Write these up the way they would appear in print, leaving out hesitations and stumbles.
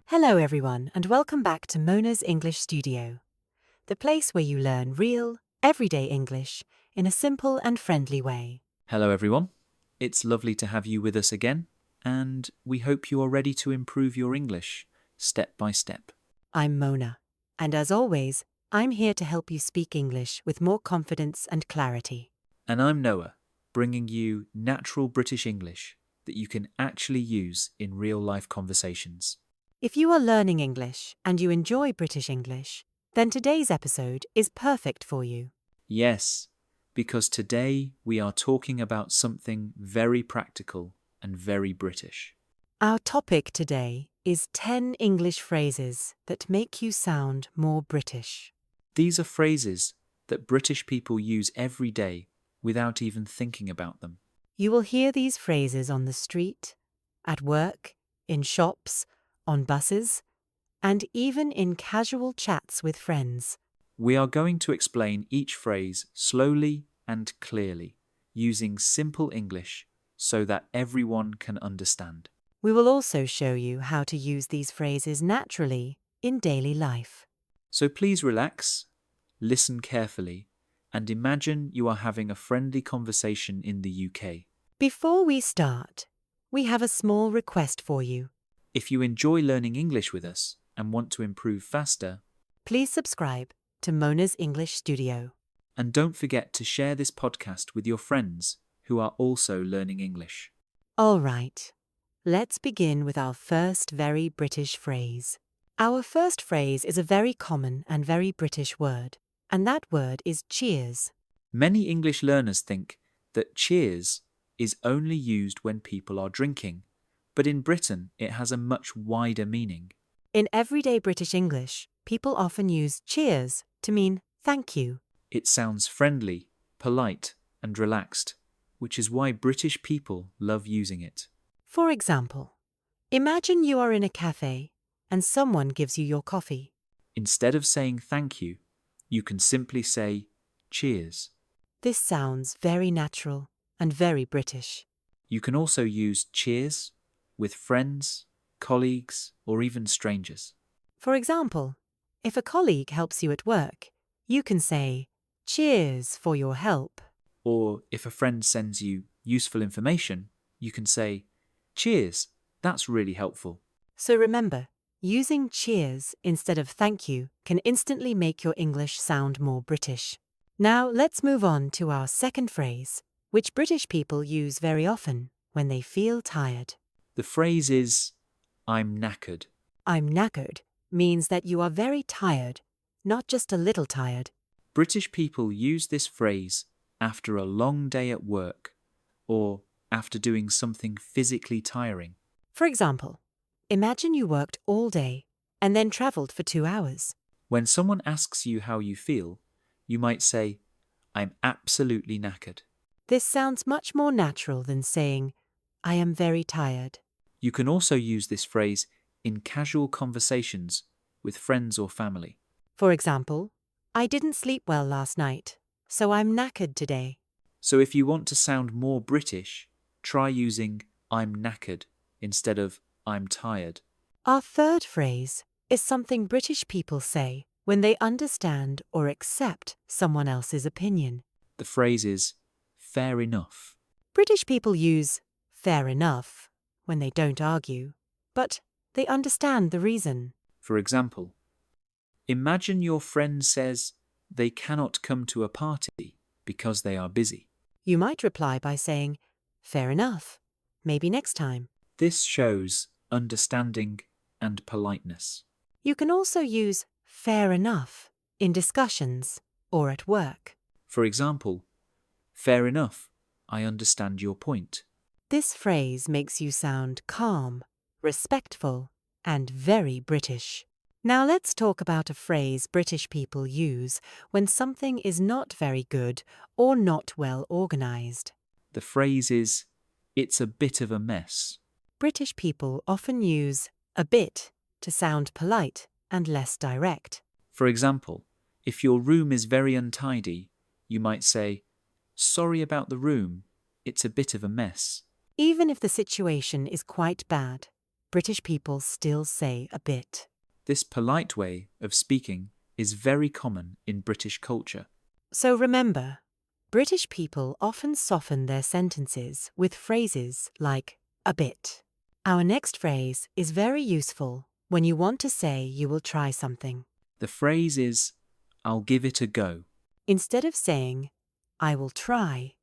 Hello, everyone, and welcome back to Mona's English Studio, the place where you learn real, everyday English in a simple and friendly way. Hello everyone, it's lovely to have you with us again, and we hope you are ready to improve your English step by step. I'm Mona, and as always, I'm here to help you speak English with more confidence and clarity. And I'm Noah, bringing you natural British English that you can actually use in real life conversations. If you are learning English and you enjoy British English, then today's episode is perfect for you. Yes, because today we are talking about something very practical and very British. Our topic today is 10 English phrases that make you sound more British. These are phrases that British people use every day without even thinking about them. You will hear these phrases on the street, at work, in shops, on buses, and even in casual chats with friends. We are going to explain each phrase slowly and clearly, using simple English so that everyone can understand. We will also show you how to use these phrases naturally in daily life. So please relax, listen carefully, and imagine you are having a friendly conversation in the UK. Before we start, we have a small request for you. If you enjoy learning English with us and want to improve faster, Please subscribe to Mona's English Studio. and don't forget to share this podcast with your friends who are also learning English. All right, let's begin with our first very British phrase. Our first phrase is a very common and very British word, and that word is cheers. Many English learners think that cheers is only used when people are drinking, but in Britain it has a much wider meaning. In everyday British English, people often use cheers to mean thank you. It sounds friendly, polite, and relaxed, which is why British people love using it. For example, imagine you are in a cafe and someone gives you your coffee. Instead of saying thank you, you can simply say cheers. This sounds very natural and very British. You can also use cheers with friends, colleagues, or even strangers. For example, if a colleague helps you at work, you can say, "Cheers for your help." Or if a friend sends you useful information, you can say, cheers, that's really helpful. So remember, using cheers instead of thank you can instantly make your English sound more British. Now let's move on to our second phrase, which British people use very often when they feel tired. The phrase is, I'm knackered. I'm knackered means that you are very tired, not just a little tired. British people use this phrase after a long day at work or after doing something physically tiring. For example, imagine you worked all day and then travelled for 2 hours. When someone asks you how you feel, you might say, I'm absolutely knackered. This sounds much more natural than saying, "I am very tired." You can also use this phrase in casual conversations with friends or family. For example, "I didn't sleep well last night, so I'm knackered today." So if you want to sound more British, try using I'm knackered instead of I'm tired. Our third phrase is something British people say when they understand or accept someone else's opinion. The phrase is fair enough. British people use fair enough when they don't argue, but they understand the reason. For example, imagine your friend says they cannot come to a party because they are busy. You might reply by saying, "Fair enough, maybe next time." This shows understanding and politeness. You can also use fair enough in discussions or at work. For example, fair enough, I understand your point. This phrase makes you sound calm, respectful, and very British. Now let's talk about a phrase British people use when something is not very good or not well organized. The phrase is, it's a bit of a mess. British people often use a bit to sound polite and less direct. For example, if your room is very untidy, you might say, sorry about the room, it's a bit of a mess. Even if the situation is quite bad, British people still say a bit. This polite way of speaking is very common in British culture. So remember, British people often soften their sentences with phrases like a bit. Our next phrase is very useful when you want to say you will try something. The phrase is, I'll give it a go. Instead of saying, I will try,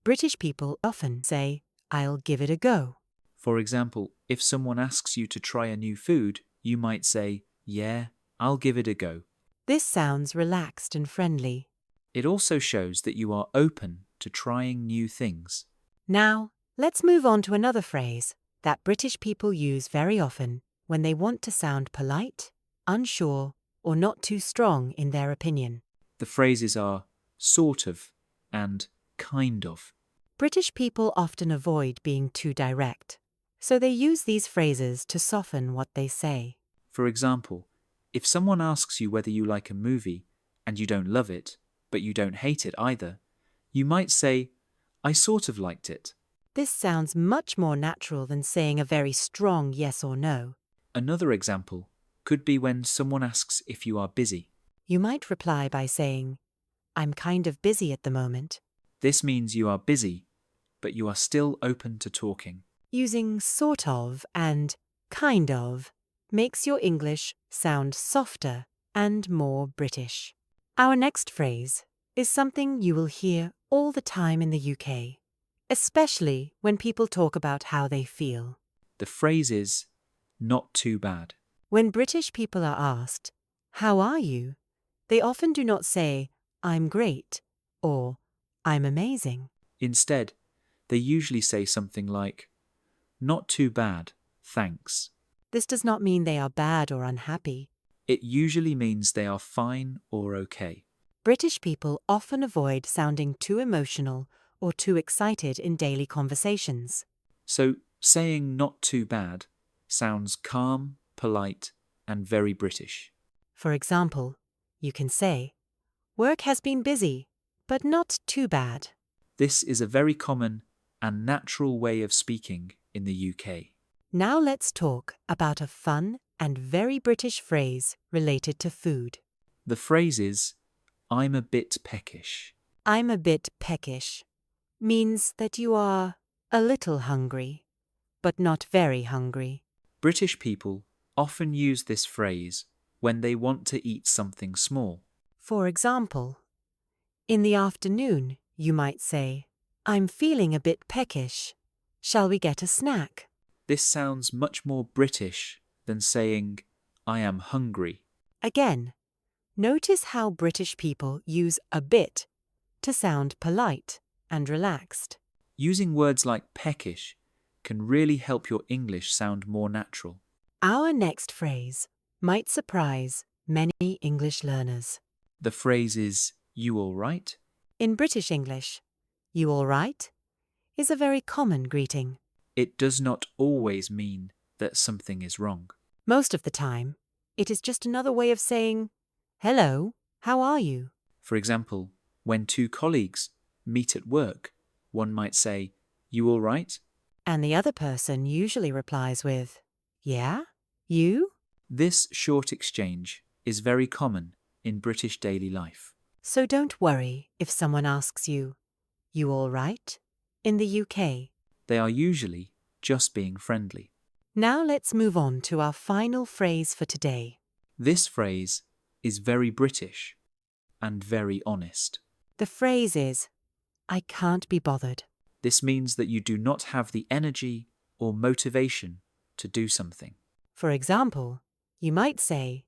British people often say, I'll give it a go. For example, if someone asks you to try a new food, you might say, yeah, I'll give it a go. This sounds relaxed and friendly. It also shows that you are open to trying new things. Now, let's move on to another phrase that British people use very often when they want to sound polite, unsure, or not too strong in their opinion. The phrases are sort of and kind of. British people often avoid being too direct, so they use these phrases to soften what they say. For example, if someone asks you whether you like a movie and you don't love it, but you don't hate it either, you might say, I sort of liked it. This sounds much more natural than saying a very strong yes or no. Another example could be when someone asks if you are busy. You might reply by saying, I'm kind of busy at the moment. This means you are busy, but you are still open to talking. Using sort of and kind of makes your English sound softer and more British. Our next phrase is something you will hear all the time in the UK, especially when people talk about how they feel. The phrase is, not too bad. When British people are asked, how are you? They often do not say, I'm great, or I'm amazing. Instead, they usually say something like, not too bad, thanks. This does not mean they are bad or unhappy. It usually means they are fine or okay. British people often avoid sounding too emotional or too excited in daily conversations. So, saying not too bad sounds calm, polite, and very British. For example, you can say, work has been busy, but not too bad. This is a very common and natural way of speaking in the UK. Now let's talk about a fun and very British phrase related to food. The phrase is, I'm a bit peckish. I'm a bit peckish means that you are a little hungry, but not very hungry. British people often use this phrase when they want to eat something small. For example, in the afternoon, you might say, I'm feeling a bit peckish. Shall we get a snack? This sounds much more British than saying, I am hungry. Again, notice how British people use a bit to sound polite and relaxed. Using words like peckish can really help your English sound more natural. Our next phrase might surprise many English learners. The phrase is, you all right? In British English, you all right is a very common greeting. It does not always mean that something is wrong. Most of the time, it is just another way of saying, hello, how are you? For example, when two colleagues meet at work, one might say, you all right? And the other person usually replies with, yeah, you? This short exchange is very common in British daily life. So don't worry if someone asks you, you all right? In the UK. They are usually just being friendly. Now let's move on to our final phrase for today. This phrase is very British and very honest. The phrase is, I can't be bothered. This means that you do not have the energy or motivation to do something. For example, you might say,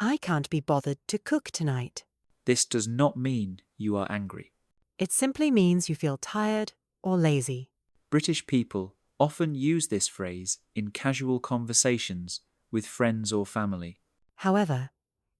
I can't be bothered to cook tonight. This does not mean you are angry. It simply means you feel tired or lazy. British people often use this phrase in casual conversations with friends or family. However,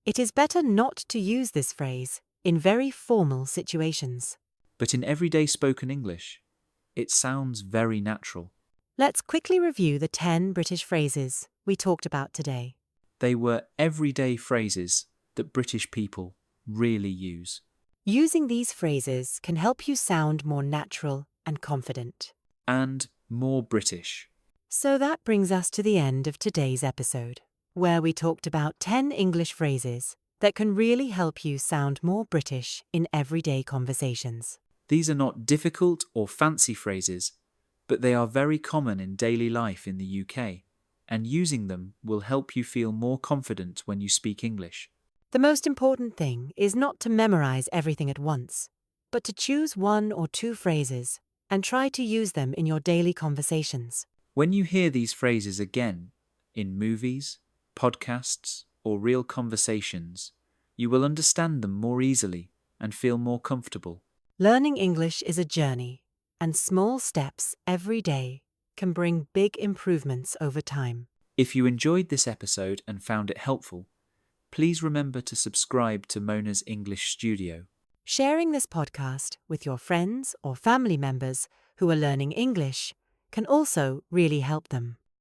it is better not to use this phrase in very formal situations. But in everyday spoken English, it sounds very natural. Let's quickly review the 10 British phrases we talked about today. They were everyday phrases that British people really use. Using these phrases can help you sound more natural and confident. And more British. So that brings us to the end of today's episode, where we talked about 10 English phrases that can really help you sound more British in everyday conversations. These are not difficult or fancy phrases, but they are very common in daily life in the UK, and using them will help you feel more confident when you speak English. The most important thing is not to memorize everything at once, but to choose 1 or 2 phrases and try to use them in your daily conversations. When you hear these phrases again, in movies, podcasts, or real conversations, you will understand them more easily and feel more comfortable. Learning English is a journey, and small steps every day can bring big improvements over time. If you enjoyed this episode and found it helpful, please remember to subscribe to Mona's English Studio. Sharing this podcast with your friends or family members who are learning English can also really help them.